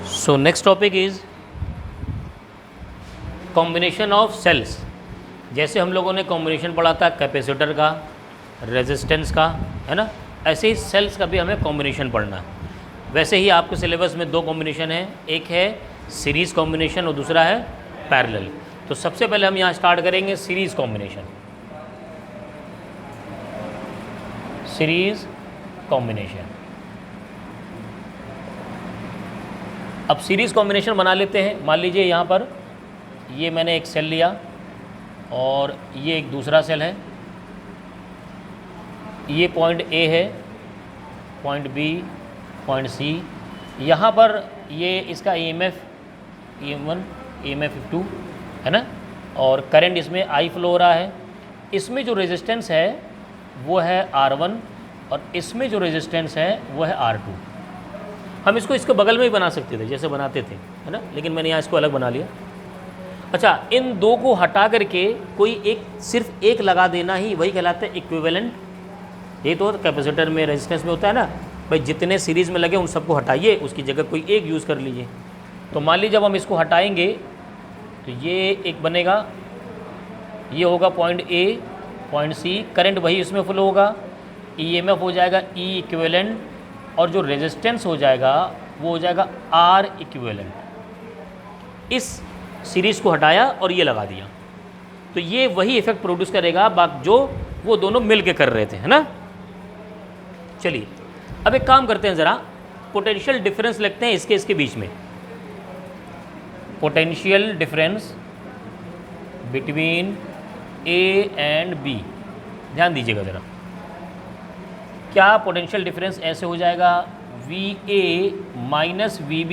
So next topic is combination of cells. जैसे हम लोगों ने कॉम्बिनेशन पढ़ा था कैपेसिटर का, रेजिस्टेंस का, है ना, ऐसे ही सेल्स का भी हमें कॉम्बिनेशन पढ़ना है। वैसे ही आपके सिलेबस में दो कॉम्बिनेशन है, एक है सीरीज़ कॉम्बिनेशन और दूसरा है पैरेलल। तो सबसे पहले हम यहाँ स्टार्ट करेंगे सीरीज़ कॉम्बिनेशन। सीरीज़ कॉम्बिनेशन, अब सीरीज़ कॉम्बिनेशन बना लेते हैं। मान लीजिए यहाँ पर ये मैंने एक सेल लिया और ये एक दूसरा सेल है, ये पॉइंट ए है, पॉइंट बी, पॉइंट सी। यहाँ पर ये इसका EMF EM1 EMF 2 है ना, और करंट इसमें I फ्लो हो रहा है। इसमें जो रेजिस्टेंस है वो है R1 और इसमें जो रेजिस्टेंस है वो है R2। हम इसको इसके बगल में ही बना सकते थे जैसे बनाते थे, है ना, लेकिन मैंने यहाँ इसको अलग बना लिया। अच्छा, इन दो को हटा करके कोई एक सिर्फ एक लगा देना ही वही कहलाता है इक्विवेलेंट। ये तो कैपेसिटर में रेजिस्टेंस में होता है ना भाई, जितने सीरीज़ में लगे उन सबको हटाइए, उसकी जगह कोई एक यूज़ कर लीजिए। तो मान लीजिए जब हम इसको हटाएंगे तो ये एक बनेगा, ये होगा point A, point C, current वही इसमें फ्लो होगा, EMF हो जाएगा E इक्विवेलेंट, और जो रेजिस्टेंस हो जाएगा वो हो जाएगा R इक्विवेलेंट। इस सीरीज़ को हटाया और ये लगा दिया तो ये वही इफेक्ट प्रोड्यूस करेगा जो वो दोनों मिल के कर रहे थे, है ना। चलिए अब एक काम करते हैं, ज़रा पोटेंशियल डिफरेंस लिखते हैं इसके बीच में। Potential difference between A and B, ध्यान दीजिएगा ज़रा। क्या पोटेंशियल डिफरेंस ऐसे हो जाएगा, VA minus VB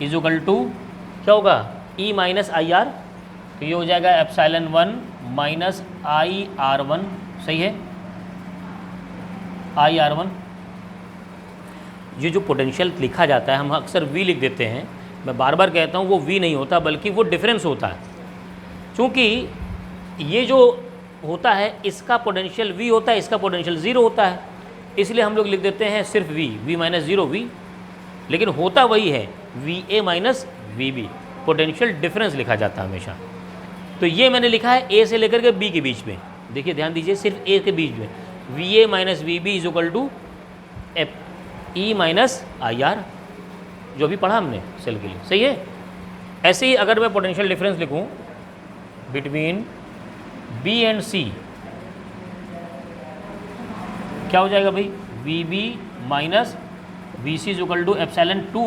is equal to क्या होगा, E माइनस IR। तो ये हो जाएगा ε1 माइनस IR1, सही है, IR1। ये जो पोटेंशियल लिखा जाता है हम अक्सर V लिख देते हैं, मैं बार बार कहता हूँ वो V नहीं होता बल्कि वो डिफरेंस होता है। क्योंकि ये जो होता है इसका पोटेंशियल V होता है, इसका पोटेंशियल 0 होता है, इसलिए हम लोग लिख देते हैं सिर्फ V माइनस 0 V, लेकिन होता वही है VA minus VB। Potential difference लिखा जाता है हमेशा। तो ये मैंने लिखा है A से लेकर के B के बीच में, देखिए ध्यान दीजिए, सिर्फ A के बीच में VA minus VB is equal to E minus IR, जो भी पढ़ा हमने सेल के लिए, सही है। ऐसे ही अगर मैं पोटेंशियल डिफरेंस लिखूँ बिटवीन B एंड C, क्या हो जाएगा भाई, VB minus VC is equal to ε2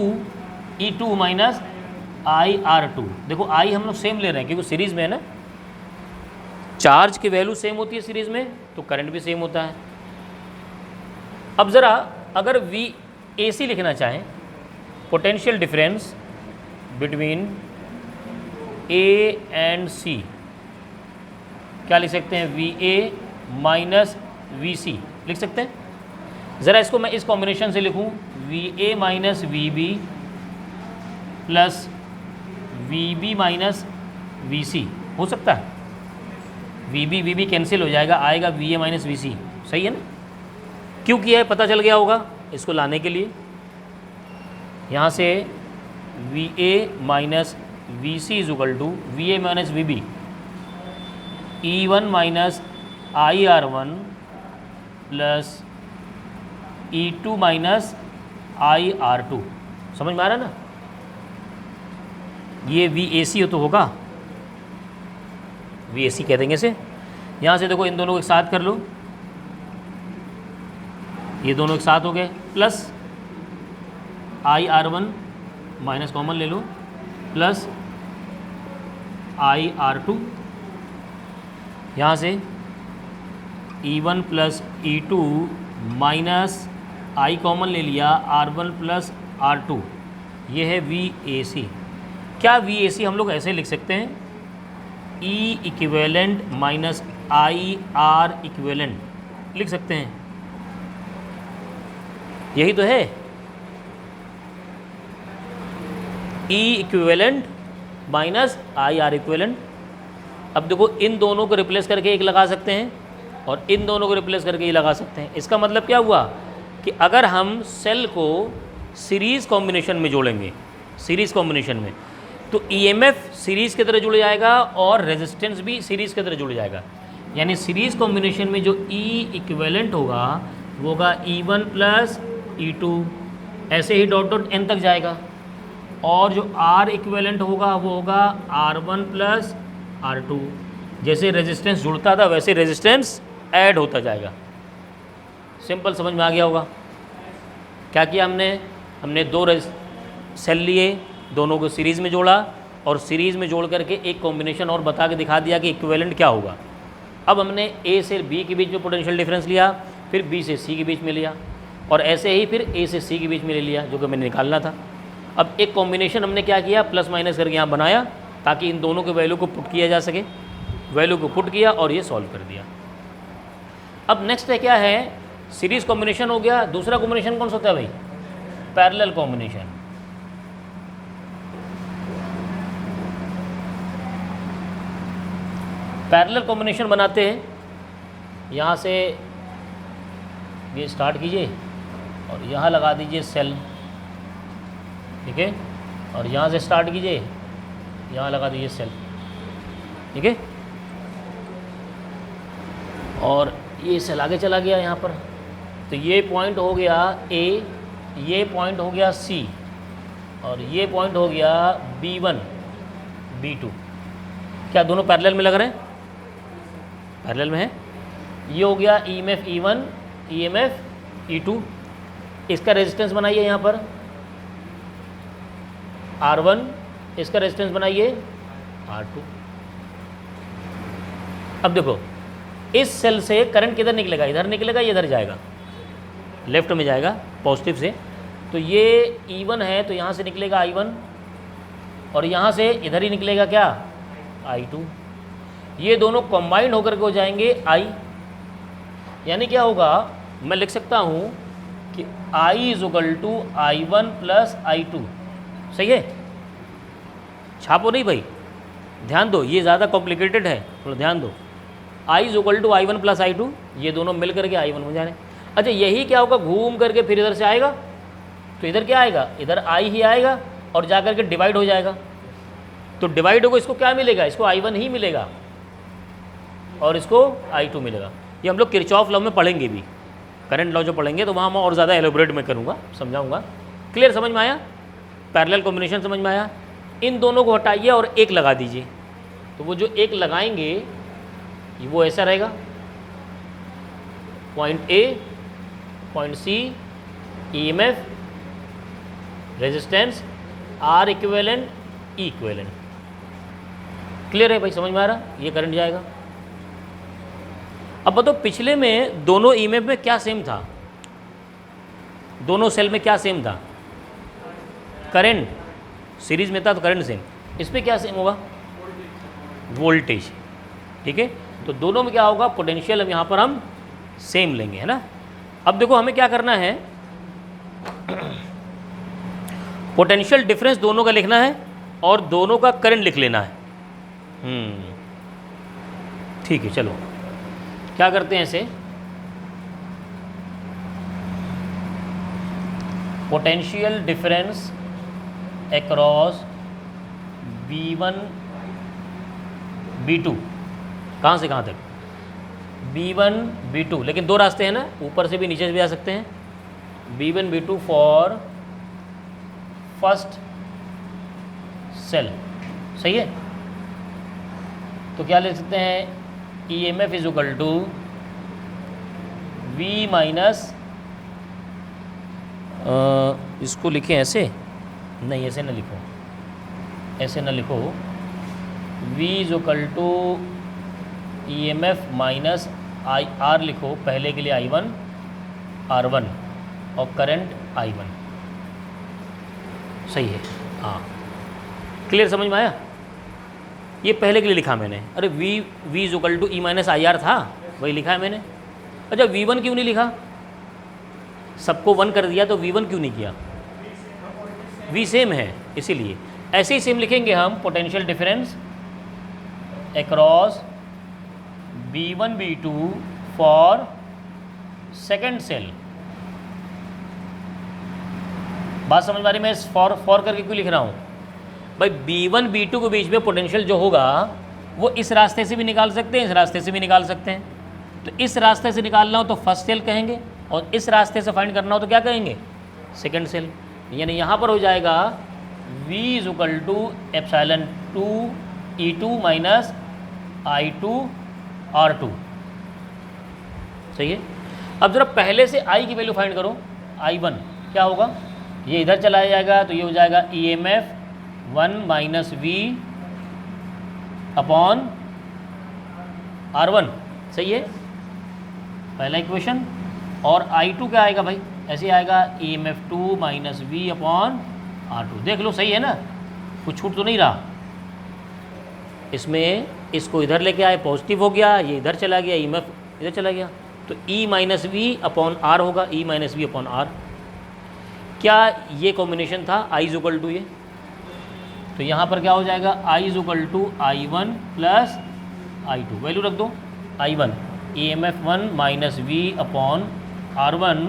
E2 minus IR2। देखो I हम लोग सेम ले रहे हैं क्योंकि सीरीज़ में है ना, चार्ज की वैल्यू सेम होती है सीरीज़ में तो करंट भी सेम होता है। अब ज़रा अगर VAC लिखना चाहें, potential difference between A and C, क्या लिख सकते हैं, VA माइनस VC लिख सकते हैं। ज़रा इसको मैं इस कॉम्बिनेशन से लिखूं, VA minus VB plus VB minus VC, हो सकता है। VB कैंसिल हो जाएगा, आएगा VA माइनस VC, सही है ना। क्यों किया है पता चल गया होगा इसको लाने के लिए। यहाँ से VA minus VC is equal to VA minus VB E1 minus IR1 plus E2 minus IR2, समझ में आ रहा है ना। ये VAC तो होगा, VAC कह देंगे इसे। यहाँ से देखो इन दोनों को एक साथ कर लो, ये दोनों एक साथ हो गए, प्लस IR1 माइनस कॉमन ले लो प्लस IR2। यहाँ से E1 plus E2 minus I common ले लिया, R1 प्लस R2, ये है VAC। क्या VAC हम लोग ऐसे लिख सकते हैं, E equivalent minus IR equivalent लिख सकते हैं, यही तो है, E equivalent minus IR equivalent. अब देखो इन दोनों को रिप्लेस करके एक लगा सकते हैं और इन दोनों को रिप्लेस करके ये लगा सकते हैं। इसका मतलब क्या हुआ कि अगर हम सेल को सीरीज़ कॉम्बिनेशन में जोड़ेंगे सीरीज़ कॉम्बिनेशन में, तो ईएमएफ सीरीज़ की तरह जुड़ जाएगा और रेजिस्टेंस भी सीरीज़ की तरह जुड़ जाएगा। यानी सीरीज़ कॉम्बिनेशन में जो ई इक्विवेलेंट होगा वो होगा E1 प्लस E2, ऐसे ही डॉट डॉट एन तक जाएगा, और जो आर इक्विवेलेंट होगा वो होगा R1 प्लस R2। जैसे रेजिस्टेंस जुड़ता था वैसे रेजिस्टेंस ऐड होता जाएगा। सिंपल, समझ में आ गया होगा। क्या किया हमने दो सेल लिए, दोनों को सीरीज़ में जोड़ा और सीरीज़ में जोड़ करके एक कॉम्बिनेशन और बता के दिखा दिया कि इक्विवेलेंट क्या होगा। अब हमने ए से बी के बीच में पोटेंशियल डिफरेंस लिया, फिर बी से सी के बीच में लिया, और ऐसे ही फिर ए से सी के बीच में ले लिया, जो कि मैंने निकालना था। अब एक कॉम्बिनेशन हमने क्या किया, प्लस माइनस करके यहाँ बनाया ताकि इन दोनों के वैल्यू को पुट किया जा सके। वैल्यू को पुट किया और ये सॉल्व कर दिया। अब नेक्स्ट है क्या है, सीरीज़ कॉम्बिनेशन हो गया। दूसरा कॉम्बिनेशन कौन सा होता है भाई, पैरेलल कॉम्बिनेशन। पैरेलल कॉम्बिनेशन बनाते हैं, यहाँ से ये स्टार्ट कीजिए और यहाँ लगा दीजिए सेल, ठीक है, और यहाँ से स्टार्ट कीजिए, यहाँ लगा दीजिए सेल, ठीक है, और ये सेल आगे चला गया यहाँ पर। तो ये पॉइंट हो गया ए, ये पॉइंट हो गया सी, और ये पॉइंट हो गया B1 B2। क्या दोनों पैरेलल में लग रहे हैं, पैरेलल में है। ये हो गया EMF E1 EMF E2। इसका रेजिस्टेंस बनाइए यहाँ पर R1, इसका रेजिस्टेंस बनाइए R2। अब देखो इस सेल से करंट किधर निकलेगा, इधर निकलेगा, इधर जाएगा, लेफ्ट में जाएगा पॉजिटिव से। तो ये E1 है तो यहाँ से निकलेगा I1, और यहाँ से इधर ही निकलेगा क्या, I2। ये दोनों कंबाइंड होकर के हो जाएंगे I। यानी क्या होगा, मैं लिख सकता हूँ कि I is equal to I1 plus I2। सही है, छापो नहीं भाई, ध्यान दो, ये ज़्यादा कॉम्प्लिकेटेड है, थोड़ा ध्यान दो। I is equal to I1 plus I2, ये दोनों मिल करके I1 हो जाने। अच्छा, यही क्या होगा, घूम करके फिर इधर से आएगा, तो इधर क्या आएगा, इधर I ही आएगा, और जा करके डिवाइड हो जाएगा। तो डिवाइड होगा, इसको क्या मिलेगा, इसको I1 ही मिलेगा, और इसको I2 मिलेगा। ये हम लोग किरचॉफ लॉ में पढ़ेंगे भी, करंट लॉ जो पढ़ेंगे तो वहाँ मैं और ज़्यादा एलोबरेट में करूँगा, समझाऊँगा। क्लियर, समझ में आया, पैरेलल कॉम्बिनेशन समझ में आया। इन दोनों को हटाइए और एक लगा दीजिए, तो वो जो एक लगाएंगे वो ऐसा रहेगा, point A, point C, EMF, resistance, R equivalent, E equivalent. Clear है भाई, समझ में आ रहा, ये करंट जाएगा। अब बताओ पिछले में दोनों EMF में क्या सेम था, दोनों सेल में क्या सेम था, करंट सीरीज में था तो करंट सेम। इस पर क्या सेम होगा, वोल्टेज, ठीक है। तो दोनों में क्या होगा, पोटेंशियल हम यहाँ पर हम सेम लेंगे, है ना। अब देखो हमें क्या करना है, पोटेंशियल डिफरेंस दोनों का लिखना है और दोनों का करंट लिख लेना है। ठीक है, चलो क्या करते हैं ऐसे, potential difference across B1 B2, कहाँ से कहाँ तक, B1 B2, लेकिन दो रास्ते हैं ना, ऊपर से भी नीचे से भी आ सकते हैं। B1 B2 for first cell, सही है। तो क्या ले सकते हैं, EMF is equal to V minus, इसको लिखें ऐसे, नहीं ऐसे ना लिखो, ऐसे ना लिखो, V is equal to EMF minus R लिखो, पहले के लिए I1 R1 और करंट I1, सही है। हाँ, क्लियर, समझ में आया। ये पहले के लिए लिखा मैंने, अरे V is equal to E minus IR था, वही लिखा है मैंने। अच्छा, V1 क्यों नहीं लिखा, सबको 1 कर दिया तो V1 क्यों नहीं किया, V सेम है इसीलिए। ऐसे ही सेम लिखेंगे हम, potential difference across B1 B2 for second cell, बात समझ में आ रही? मैं फॉर करके क्यों लिख रहा हूँ भाई? B1 B2 के बीच में पोटेंशियल जो होगा वो इस रास्ते से भी निकाल सकते हैं, इस रास्ते से भी निकाल सकते हैं। तो इस रास्ते से निकालना हो तो फर्स्ट सेल कहेंगे, और इस रास्ते से फाइंड करना हो तो क्या कहेंगे? Second cell. यानी यहाँ पर हो जाएगा V equal to epsilon 2 E2 minus I2 R2। सही है। अब जरा पहले से I की वैल्यू फाइंड करो। I1 क्या होगा? ये इधर चला जाएगा तो ये हो जाएगा EMF 1 minus V upon R1। सही है, पहला इक्वेशन। और I2 क्या आएगा भाई? ऐसे आएगा EMF 2 minus V upon R2। देख लो सही है ना, कुछ छूट तो नहीं रहा इसमें। इसको इधर लेके आए, पॉजिटिव हो गया, ये इधर चला गया, EMF इधर चला गया, तो E minus V upon R होगा, E minus V upon R। क्या ये कॉम्बिनेशन था I इक्वल टू ये? तो यहाँ पर क्या हो जाएगा? I equal to I1 plus I2। Value रख दो। I1 EMF 1 minus V upon R1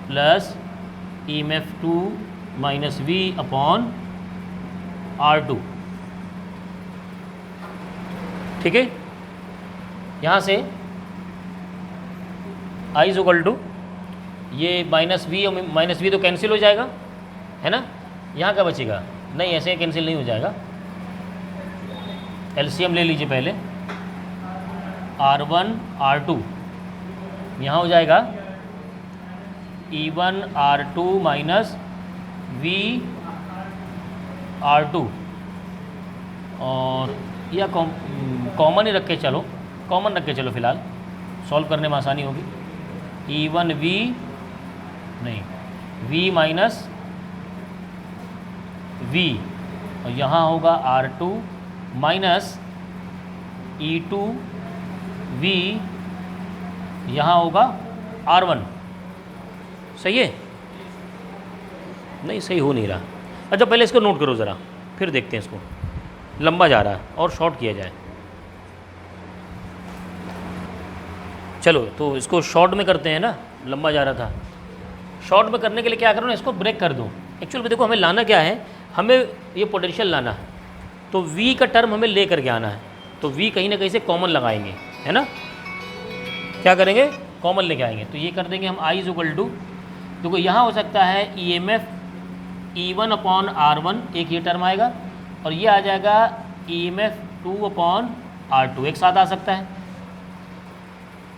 plus EMF 2 minus V upon R2। ठीक है, यहाँ से I इक्वल टू ये माइनस वी तो कैंसिल हो जाएगा, है ना? यहाँ क्या बचेगा? नहीं, ऐसे कैंसिल नहीं हो जाएगा। एलसीएम ले लीजिए पहले। R1 R2 यहाँ हो जाएगा E1 R2 minus V R2, और या कॉमन ही रख के चलो, कॉमन रख के चलो फिलहाल, सॉल्व करने में आसानी होगी। E1 V नहीं, V माइनस V, और यहाँ होगा R2 माइनस E2 V, यहाँ होगा R1। सही है? नहीं, सही हो नहीं रहा। अच्छा, पहले इसको नोट करो ज़रा, फिर देखते हैं इसको। लंबा जा रहा है और शॉर्ट किया जाए। चलो तो इसको शॉर्ट में करते हैं ना, लंबा जा रहा था। शॉर्ट में करने के लिए क्या करो ना, इसको ब्रेक कर दो। एक्चुअल में देखो हमें लाना क्या है, हमें ये पोटेंशियल लाना है, तो V का टर्म हमें ले करके आना है। तो V कहीं ना कहीं से कॉमन लगाएंगे, है ना? क्या करेंगे? कॉमन लेके आएंगे। तो ये कर देंगे हम I इक्वल टू, देखो यहाँ हो सकता है EMF E1 अपॉन R1, एक ये टर्म आएगा, और ये आ जाएगा EMF 2 अपॉन R2, एक साथ आ सकता है।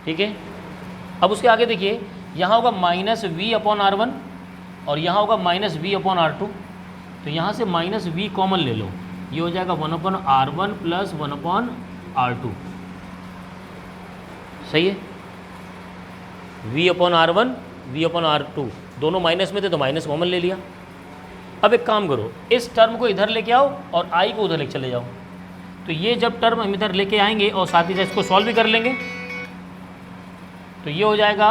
ठीक है, अब उसके आगे देखिए, यहाँ होगा माइनस V अपॉन R1 और यहाँ होगा माइनस V अपॉन R2। तो यहाँ से माइनस V कॉमन ले लो, ये हो जाएगा 1 upon R1 plus 1 upon R2। सही है? V upon R1 V upon R2 दोनों माइनस में थे तो माइनस कॉमन ले लिया। अब एक काम करो, इस टर्म को इधर लेके आओ और I को उधर लेके चले जाओ। तो ये जब टर्म हम इधर लेके आएंगे और साथ ही साथ इसको सॉल्व भी कर लेंगे, तो ये हो जाएगा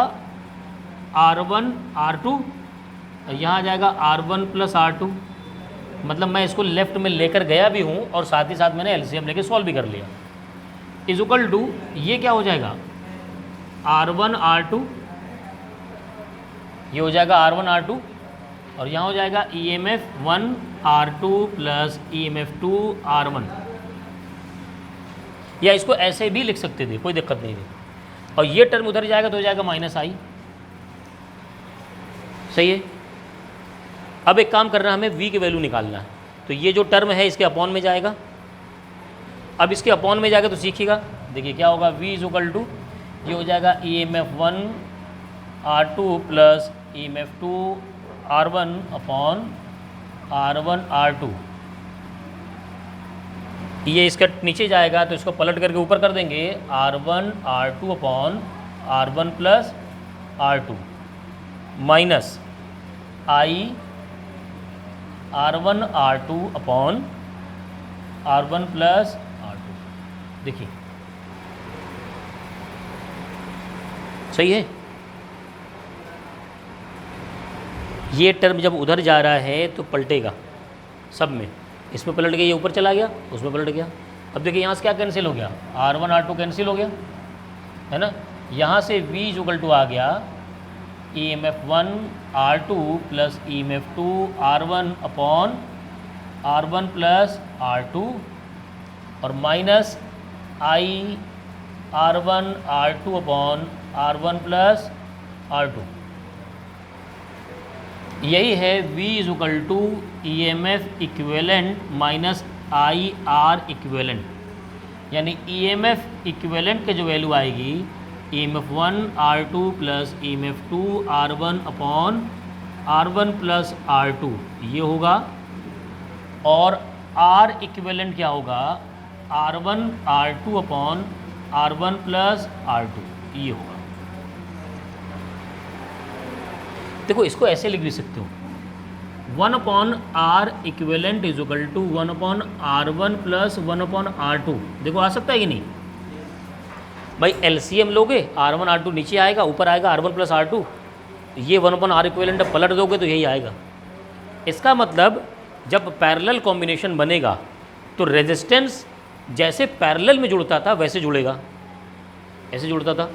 R1 R2, और यहाँ आ जाएगा R1 प्लस R2। मतलब मैं इसको लेफ्ट में लेकर गया भी हूँ और साथ ही साथ मैंने एलसीएम लेके सॉल्व भी कर लिया। इज इक्वल टू ये क्या हो जाएगा? R1 R2, ये हो जाएगा R1 R2, और यहाँ हो जाएगा EMF 1 R2 plus EMF 2 R1। या इसको ऐसे भी लिख सकते थे, कोई दिक्कत नहीं थी। और ये टर्म उधर जाएगा तो हो जाएगा माइनस I। सही है? अब एक काम करना है, हमें V की वैल्यू निकालना है। तो ये जो टर्म है इसके अपॉन में जाएगा। अब इसके अपॉन में जाएगा तो सीखिएगा, देखिए क्या होगा। V इज इक्वल टू ये हो जाएगा EMF 1 R2 plus EMF 2 R1 upon R1 R2। ये इसका नीचे जाएगा तो इसको पलट करके ऊपर कर देंगे, R1 R2 upon R1 plus R2 minus I R1 R2 upon R1 plus R2। देखिए सही है? ये टर्म जब उधर जा रहा है तो पलटेगा सब में, इसमें पलट गया, ये ऊपर चला गया, उसमें पलट गया। अब देखिए यहाँ से क्या कैंसिल हो गया? R1 R2 कैंसिल हो गया, है ना? यहाँ से V इक्वल टू आ गया EMF1 R2 plus EMF2 R1 upon R1 plus R2 और minus I R1 R2 upon R1 plus R2। यही है V is to EMF equivalent minus IR equivalent, यानी EMF इक्विवेलेंट के जो वैल्यू आएगी EMF1 R2 plus EMF2 R1 upon R1 plus R2 ये होगा, और R इक्विवेलेंट क्या होगा R1 R2 upon R1 plus R2 ये होगा। देखो इसको ऐसे लिख भी सकते हो, 1 upon R equivalent is equal to 1 upon R1 plus 1 upon R2। देखो आ सकता है कि नहीं भाई, LCM लोगे R1 R2 नीचे आएगा, ऊपर आएगा R1 प्लस R2, ये 1 अपॉन R इक्विवेलेंट पलट दोगे तो यही आएगा। इसका मतलब जब पैरेलल कॉम्बिनेशन बनेगा तो रेजिस्टेंस जैसे पैरेलल में जुड़ता था वैसे जुड़ेगा, ऐसे जुड़ता था,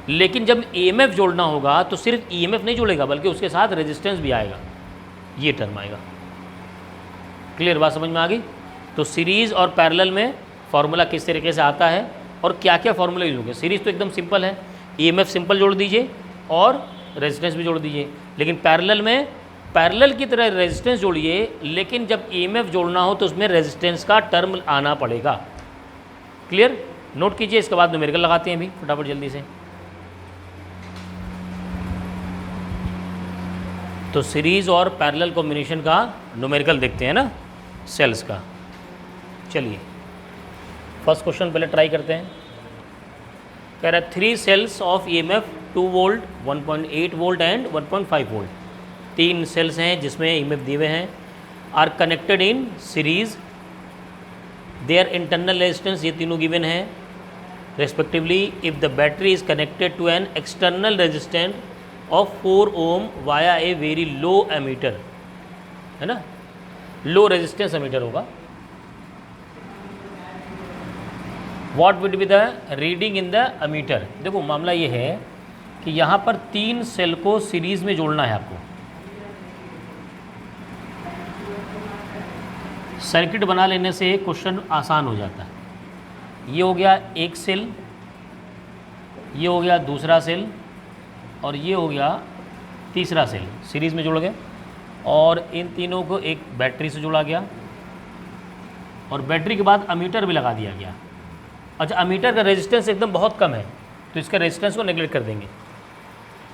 लेकिन जब EMF जोड़ना होगा तो सिर्फ EMF नहीं जुड़ेगा बल्कि उसके साथ रेजिस्टेंस भी आएगा, ये टर्म आएगा। क्लियर बात समझ में आ गई? तो सीरीज़ और पैरेलल में फार्मूला किस तरीके से आता है और क्या क्या फार्मूला यूज होंगे। सीरीज़ तो एकदम सिंपल है, EMF सिंपल जोड़ दीजिए और रेजिस्टेंस भी जोड़ दीजिए, लेकिन पैरेलल में पैरेलल की तरह रेजिस्टेंस जोड़िए, लेकिन जब EMF जोड़ना हो तो उसमें रेजिस्टेंस का टर्म आना पड़ेगा। क्लियर? नोट कीजिए, इसके बाद न्यूमेरिकल लगाते हैं अभी फटाफट जल्दी से। तो सीरीज़ और पैरेलल कॉम्बिनेशन का न्यूमेरिकल देखते हैं ना, सेल्स का। चलिए फर्स्ट क्वेश्चन पहले ट्राई करते हैं। कह रहा है 3 cells of EMF 2 volt 1.8 volt and 1.5 volt. 3 cells हैं जिसमें EMF दिए हुए हैं, are connected in series, their internal resistance ये तीनों गिवन है respectively. If the battery is connected to an external resistance of 4 ohm via a very low ammeter, है ना, लो रेजिस्टेंस एमीटर होगा। What would be the reading in the ammeter. देखो मामला ये है कि यहाँ पर 3 सेल को सीरीज में जोड़ना है आपको। सर्किट बना लेने से क्वेश्चन आसान हो जाता है। ये हो गया एक सेल, ये हो गया दूसरा सेल, और ये हो गया तीसरा सेल, सीरीज़ में जुड़ गए, और इन तीनों को एक बैटरी से जोड़ा गया, और बैटरी के बाद अमीटर भी लगा दिया गया। अच्छा, अमीटर का रेजिस्टेंस एकदम बहुत कम है तो इसका रेजिस्टेंस को नेगलेक्ट कर देंगे,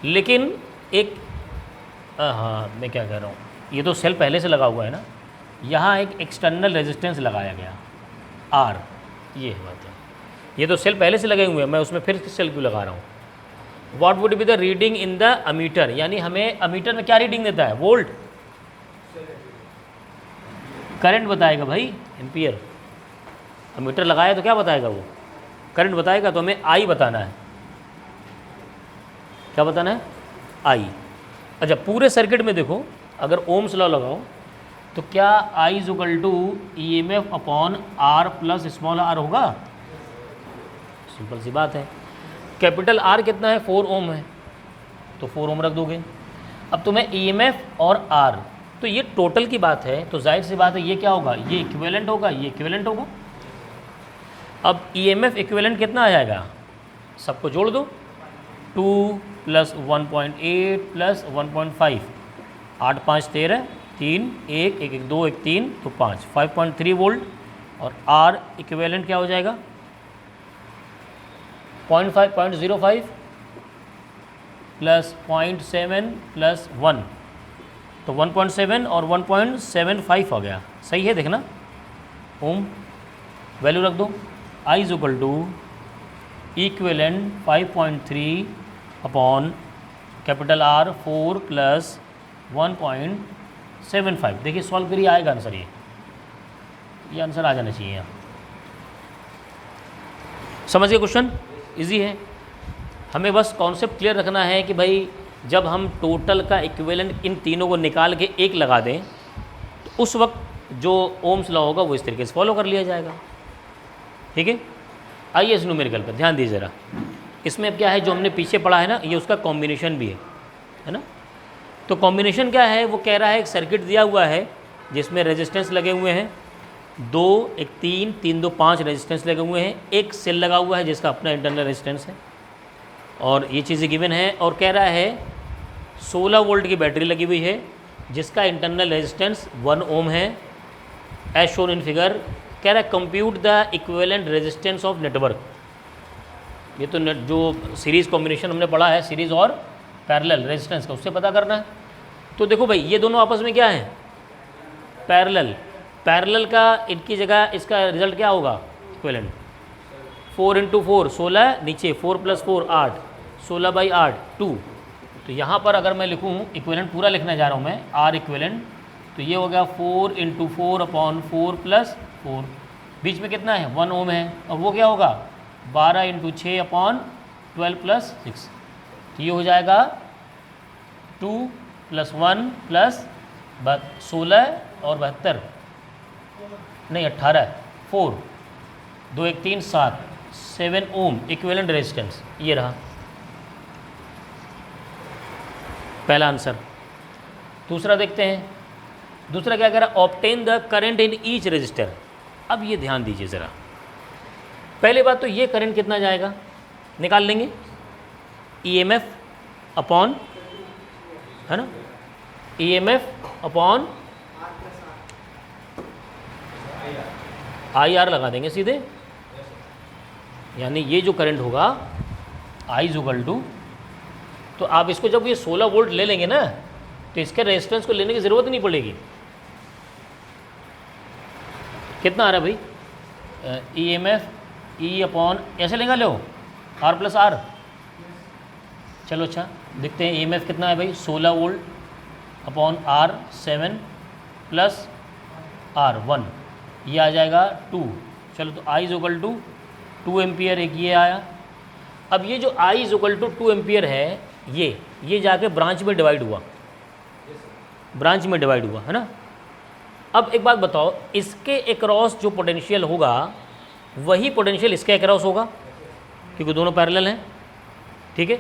लेकिन एक हाँ मैं क्या कह रहा हूँ, ये तो सेल पहले से लगा हुआ है ना, यहाँ एक एक्सटर्नल रेजिस्टेंस लगाया गया R, ये बात है। ये तो सेल पहले से लगे हुए हैं, मैं उसमें फिर सेल क्यों लगा रहा हूँ। What would be the reading in the ammeter, यानी हमें अमीटर में क्या रीडिंग देता है, वोल्ट, करंट बताएगा भाई, एम्पियर। अमीटर लगाया तो क्या बताएगा वो, करंट बताएगा, तो हमें I बताना है। क्या बताना है, I। अच्छा, पूरे सर्किट में देखो अगर ओम्स लॉ लगाओ तो क्या I is equal to EMF upon R plus small r होगा, सिंपल सी बात है। कैपिटल R कितना है, 4 ओम है, तो 4 ओम रख दोगे। अब तुम्हें EMF और R, तो ये टोटल की बात है, तो जाहिर सी बात है ये क्या होगा, ये इक्विवेलेंट होगा, ये इक्विवेलेंट होगा। अब EMF इक्विवेलेंट कितना आ जाएगा, सबको जोड़ दो, 2 प्लस 1.8 प्लस 1.5, 8 5 13, 3 1 1 1 2 1 3 तो 5, 5.3 वोल्ट, और R इक्विवेलेंट क्या हो जाएगा 0.05 प्लस 0.7 प्लस 1, तो 1.7 और 1.75 हो गया, सही है देखना। ओम वैल्यू रख दो, I is equal to equivalent 5.3 upon capital R 4 plus 1.75। देखिए सॉल्व करिए, आएगा आंसर, ये आंसर आ जाना चाहिए। यहाँ समझिए क्वेश्चन इजी है, हमें बस कॉन्सेप्ट क्लियर रखना है कि भाई जब हम टोटल का इक्विवेलेंट इन तीनों को निकाल के एक लगा दें तो उस वक्त जो ओम्स लॉ होगा वो इस तरीके से फॉलो कर लिया जाएगा। ठीक है, आइए इस न्यूमेरिकल पर ध्यान दीजिए ज़रा। इसमें अब क्या है, जो हमने पीछे पढ़ा है ना, ये उसका कॉम्बिनेशन भी है। है ना। तो कॉम्बिनेशन क्या है, वो कह रहा है एक सर्किट दिया हुआ है जिसमें रेजिस्टेंस लगे हुए हैं 2, एक 3, 3 2 5 रेजिस्टेंस लगे हुए हैं, एक सेल लगा हुआ है जिसका अपना इंटरनल रेजिस्टेंस है, और ये चीज़ें गिवन है। और कह रहा है 16 वोल्ट की बैटरी लगी हुई है जिसका इंटरनल रेजिस्टेंस 1 ओम है, एज शोन इन फिगर। कह रहा है compute the equivalent resistance of network. ये तो जो सीरीज़ कॉम्बिनेशन हमने पढ़ा है, सीरीज़ और पैरेलल रेजिस्टेंस का, उससे पता करना है। तो देखो भाई ये दोनों आपस में क्या है, पैरेलल। पैरेलल का इनकी जगह इसका रिजल्ट क्या होगा, इक्विवेलेंट। 4 × 4 16, नीचे 4 + 4 8, 16/8 2। तो यहाँ पर अगर मैं लिखूँ इक्विवेलेंट पूरा लिखने जा रहा हूँ मैं, आर इक्विवेलेंट, तो ये हो गया 4 × 4/4 + 4, बीच में कितना है 1 ओम है, और वो क्या होगा 12 × 6/12 + 6। तो ये हो जाएगा 2 + 1 + 16 और 72 नहीं 18, 4 2 1 3 7 ओम इक्विवेलेंट रेजिस्टेंस। ये रहा पहला आंसर। दूसरा देखते हैं, दूसरा क्या कह रहा है, obtain the current in each resistor. अब ये ध्यान दीजिए ज़रा, पहले बात तो ये करंट कितना जाएगा निकाल लेंगे, EMF अपॉन, है ना, EMF अपॉन IR लगा देंगे सीधे, यानी ये जो करंट होगा I = तो आप इसको जब ये 16 वोल्ट ले लेंगे ना, तो इसके रेजिस्टेंस को लेने की ज़रूरत नहीं पड़ेगी। कितना आ रहा है भाई, EMF E/, ऐसे लेगा लो R + R। चलो अच्छा देखते हैं EMF कितना है भाई, 16 वोल्ट अपॉन R 7 + R 1, ये आ जाएगा 2। चलो तो I = 2 एम्पियर, एक ये आया। अब ये जो I = 2 एम्पियर है, ये जाके ब्रांच में डिवाइड हुआ, ब्रांच में डिवाइड हुआ, है ना। अब एक बात बताओ, इसके अक्रॉस जो पोटेंशियल होगा वही पोटेंशियल इसके अक्रॉस होगा, क्योंकि दोनों पैरेलल हैं, ठीक है।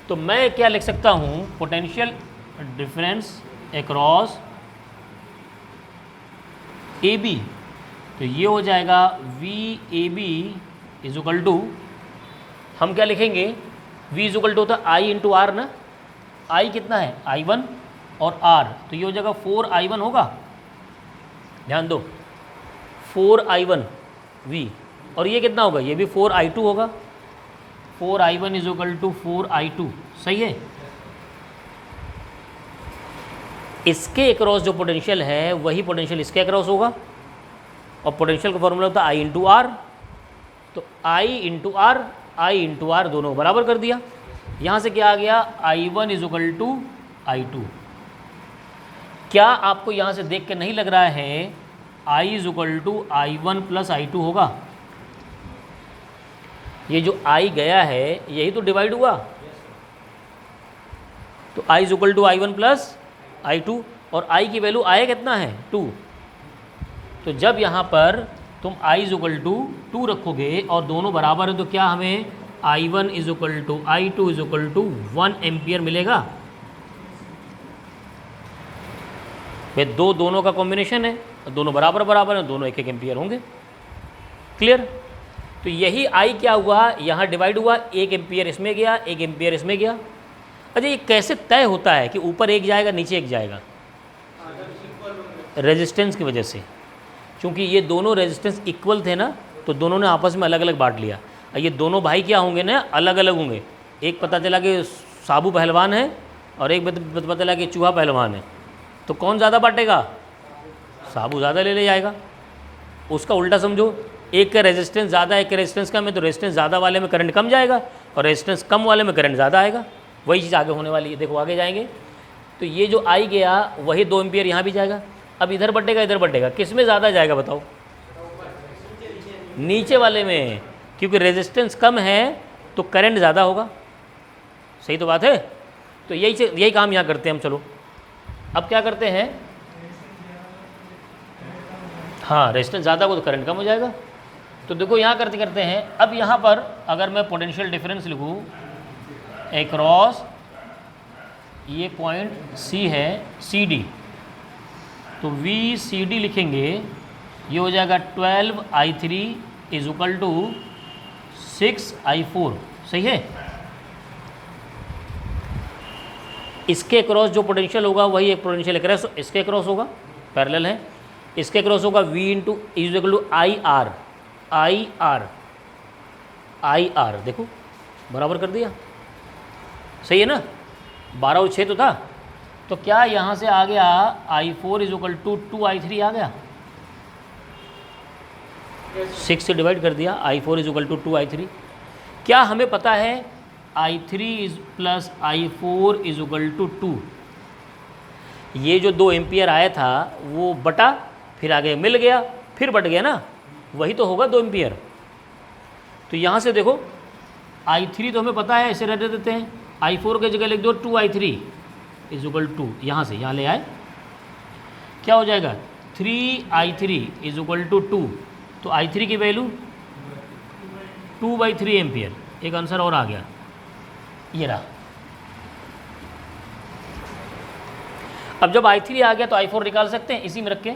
तो मैं क्या लिख सकता हूँ, पोटेंशियल डिफरेंस अक्रॉस AB, तो ये हो जाएगा VAB = हम क्या लिखेंगे, V = होता है I × R ना, I कितना है I1 और R, तो ये हो जाएगा 4I1 होगा, ध्यान दो 4I1 V, और ये कितना होगा, ये भी 4I2 होगा, 4I1 = 4I2, सही है। इसके अक्रॉस जो पोटेंशियल है वही पोटेंशियल इसके अक्रॉस होगा, और पोटेंशियल का फॉर्मूला होता है I × R, तो I × R दोनों बराबर कर दिया। यहाँ से क्या आ गया, I1 = I2। क्या आपको यहाँ से देख के नहीं लग रहा है I = I1 + I2 होगा, ये जो I गया है यही तो डिवाइड हुआ, तो I = I1 + I2, और I की वैल्यू आए कितना है 2। तो जब यहाँ पर तुम I = 2 रखोगे और दोनों बराबर हैं, तो क्या हमें I1 = I2 = 1 एम्पियर मिलेगा। भाई दोनों का कॉम्बिनेशन है, दोनों बराबर बराबर हैं, दोनों 1 एम्पियर होंगे, क्लियर। तो यही I क्या हुआ, यहाँ डिवाइड हुआ, 1 एम्पियर इसमें गया, 1 एम्पियर इसमें गया। अच्छा ये कैसे तय होता है कि ऊपर एक जाएगा नीचे एक जाएगा, रेजिस्टेंस की वजह से, क्योंकि ये दोनों रेजिस्टेंस इक्वल थे ना, तो दोनों ने आपस में अलग अलग बांट लिया। और ये दोनों भाई क्या होंगे ना, अलग अलग होंगे, एक पता चला कि साबू पहलवान है और एक पता चला कि चूहा पहलवान है, तो कौन ज़्यादा बांटेगा, साबू ज़्यादा ले जाएगा। उसका उल्टा समझो, एक का रेजिस्टेंस ज़्यादा है, एक का रेजिस्टेंस कम है, तो रेजिस्टेंस ज़्यादा वाले में करंट कम जाएगा और रेजिस्टेंस कम वाले में करंट ज़्यादा आएगा। वही चीज़ आगे होने वाली है, देखो आगे जाएंगे तो ये जो I गया वही 2 एम्पियर यहाँ भी जाएगा। अब इधर बटेगा इधर बटेगा, किस में ज़्यादा जाएगा बताओ, नीचे वाले में, क्योंकि रेजिस्टेंस कम है तो करंट ज़्यादा होगा, सही तो बात है। तो यही काम यहाँ करते हैं हम। चलो अब क्या करते हैं, हाँ रेजिस्टेंस ज़्यादा हो तो करंट कम हो जाएगा। तो देखो यहाँ करते हैं, अब यहाँ पर अगर मैं पोटेंशियल डिफरेंस लिखूँ अक्रॉस ये पॉइंट सी है, सी डी, तो वी सी डी लिखेंगे, ये हो जाएगा 12I3 is equal to 6I4, सही है। इसके क्रॉस जो पोटेंशियल होगा वही एक पोटेंशियल क्रॉस इसके क्रॉस होगा, पैरेलल है। इसके क्रॉस होगा V into is equal to I R, देखो बराबर कर दिया, सही है ना। 12 और 6 तो था, तो क्या यहाँ से आ गया I4 is equal to 2I3 आ गया, 6 से डिवाइड कर दिया, I4 is equal to 2I3। क्या हमें पता है I3 is plus I4 is equal to 2, ये जो 2 एम्पियर आया था वो बटा, फिर आगे मिल गया, फिर बट गया ना, वही तो होगा 2 एम्पियर। तो यहाँ से देखो I3 तो हमें पता है, ऐसे रह देते हैं, I4 के जगह लिख दो 2I3 इज इक्वल टू, यहाँ से यहाँ ले आए, क्या हो जाएगा 3I3 इज इक्वल टू 2, तो I3 की वैल्यू 2/3 एम्पियर। एक आंसर और आ गया, ये रहा। अब जब I3 आ गया तो I4 निकाल सकते हैं इसी में रख के,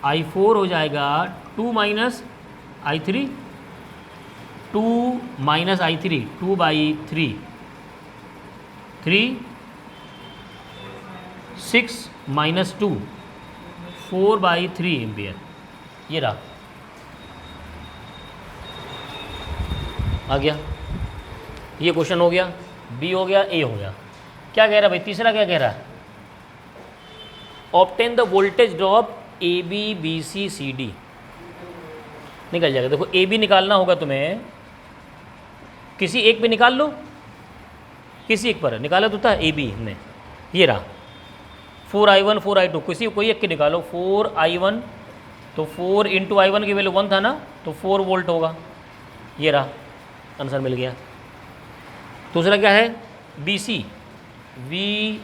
I4 हो जाएगा 2 minus I3, 2 minus I3 2/3, 3 6 minus 2 4/3 ampere, ये रहा, आ गया। ये क्वेश्चन हो गया, बी हो गया, ए हो गया। क्या कह रहा है भाई, तीसरा क्या कह रहा है, obtain the voltage drop A B B C C D, निकल जाएगा। देखो ए बी निकालना होगा तुम्हें, किसी एक पे निकाल लो, किसी एक पर निकाला तो था ए बी ने, ये रहा 4I1 4I2, किसी कोई एक के निकालो, 4I1 तो 4 इंटू I1 की वैल्यू 1 था ना, तो 4 वोल्ट होगा, ये रहा, आंसर मिल गया। दूसरा क्या है B C, V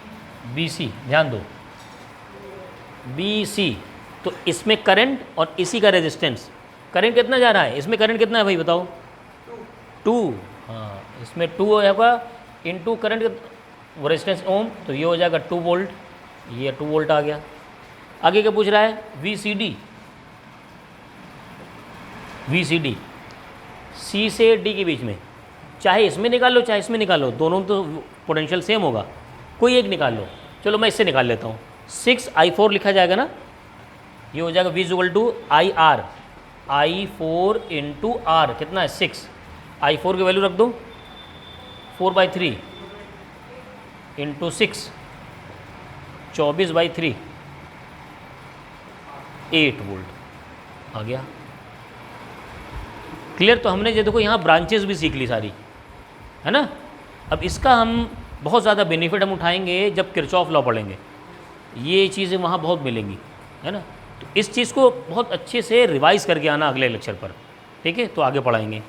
B C, ध्यान दो बी सी, तो इसमें करंट और इसी का रेजिस्टेंस, करंट कितना जा रहा है, इसमें करंट कितना है भाई बताओ, 2, हाँ इसमें 2 होगा इंटू करंट रेजिस्टेंस ओम, तो ये हो जाएगा 2 वोल्ट, ये 2 वोल्ट आ गया। आगे क्या पूछ रहा है, V C D, V C D, C से डी के बीच में, चाहे इसमें निकाल लो चाहे इसमें निकाल लो, दोनों तो पोटेंशियल सेम होगा, कोई एक निकाल लो। चलो मैं इससे निकाल लेता हूँ, 6I4 लिखा जाएगा ना, ये हो जाएगा V equal to I I4 into R, कितना है 6, I4 की वैल्यू रख दो 4/3 इंटू 6, 24/3, 8 वोल्ट आ गया। क्लियर। तो हमने ये देखो यहाँ ब्रांचेस भी सीख ली सारी, है ना। अब इसका हम बहुत ज़्यादा बेनिफिट हम उठाएंगे जब किरचॉफ लॉ पढ़ेंगे, ये चीज़ें वहाँ बहुत मिलेंगी, है ना। तो इस चीज़ को बहुत अच्छे से रिवाइज़ करके आना अगले लेक्चर पर, ठीक है। तो आगे पढ़ाएंगे।